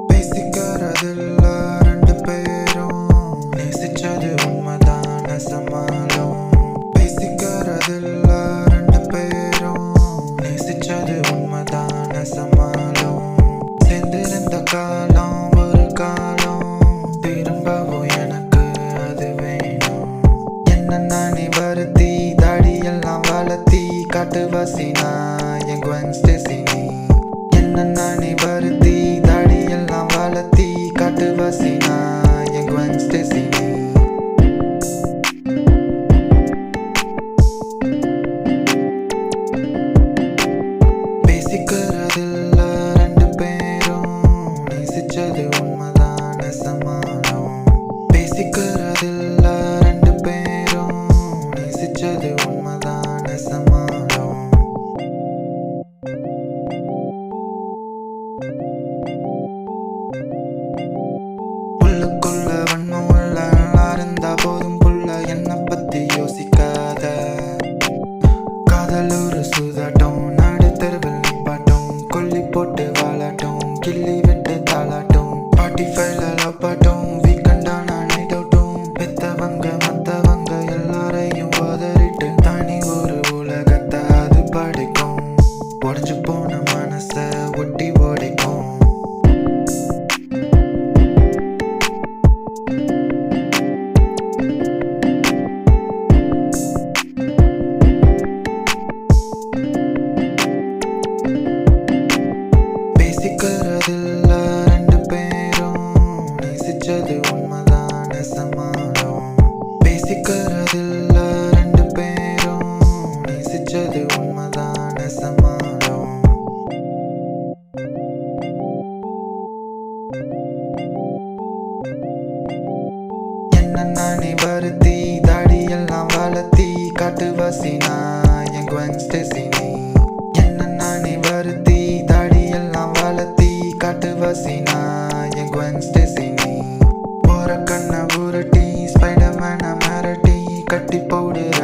பேசிக்கிறதில்ல ரெண்டு பேரும், நேசிச்சது உண்மைதான் நெசமாலும். பேசிக்கிறதில்ல ரெண்டு பேரும், நேசிச்சது உண்மைதான் நெசமாலும். சேர்ந்திருந்த காலம் ஒரு காலம், திரும்பவும் எனக்கு அது வேணும். என்ன நானே வருத்தி தாடியெல்லாம் வளர்த்தி காட்டுவாசினா என் Gwen Stacy நீ. என்ன நானே வருத்தி தாடியெல்லாம் வளர்த்தி காட்டுவாசினா என் Gwen Stacy நீ. பேசிக்கிறதில்ல ரெண்டு பேரும், நேசிச்சது உண்மைதான் நெசமாலும். பேசிக்கிறதில்ல ரெண்டு பேரும், நேசிச்சது உண்மைதான் நெசமாலும். உள்ளுக்குள்ள வன்மம் உள்ள நல்லா இருந்தா போதும் புள்ள, என்னை பத்தி யோசிக்காத. காதல் ஒரு சூதாட்டம், நாடு தெருவில் நிப்பாட்டும், கொல்லி போட்டு வாழாட்டும், கிள்ளி விட்டு தாளாட்டும். 45ல லவ் பாட்டும், வீக்கெண்டானா நைட் அவுட்டும். பெத்தவங்க மத்தவங்க எல்லாரையும் உதறிட்டு தனி ஒரு உலகத்தை அது படைக்கும். உடஞ்சு போன மனச ஒட்டி ஓடைக்கும். பேசிக்கிறதில்ல ரெண்டு பேரும், நேசிச்சது உண்மைதான் நெசமாலும். பேசிக்கிறதில்ல ரெண்டு பேரும், நேசிச்சது உண்மைதான் நெசமாலும். என்ன நானே வருத்தி தாடியெல்லாம் வளர்த்தி காட்டுவாசினா என் Gwen Stacy நீ. என்ன நானே வருத்தி தாடியெல்லாம் வளர்த்தி காட்டுவாசினா என் Gwen Stacy நீ. போற கண்ண உருட்டி ஸ்பைடர்மேனை மிரட்டி கட்டி போடுற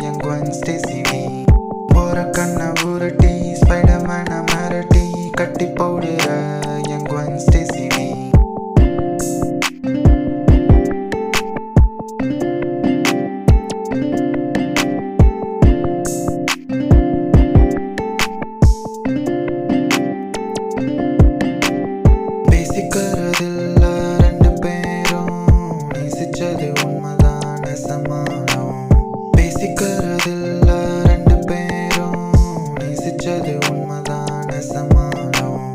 என் Gwen Stacy நீ. போற கண்ண உருட்டி ஸ்பைடர்மேனை மிரட்டி கட்டி போடுற என் Gwen Stacy நீ. பேசிக்கிறதில்ல ரெண்டு பேரும், நேசிச்சது உண்மைதான் நெசமாலும். பேசிக்கிறதில்ல ரெண்டு பேரும், நேசிச்சது உண்மைதான் நெசமாலும்.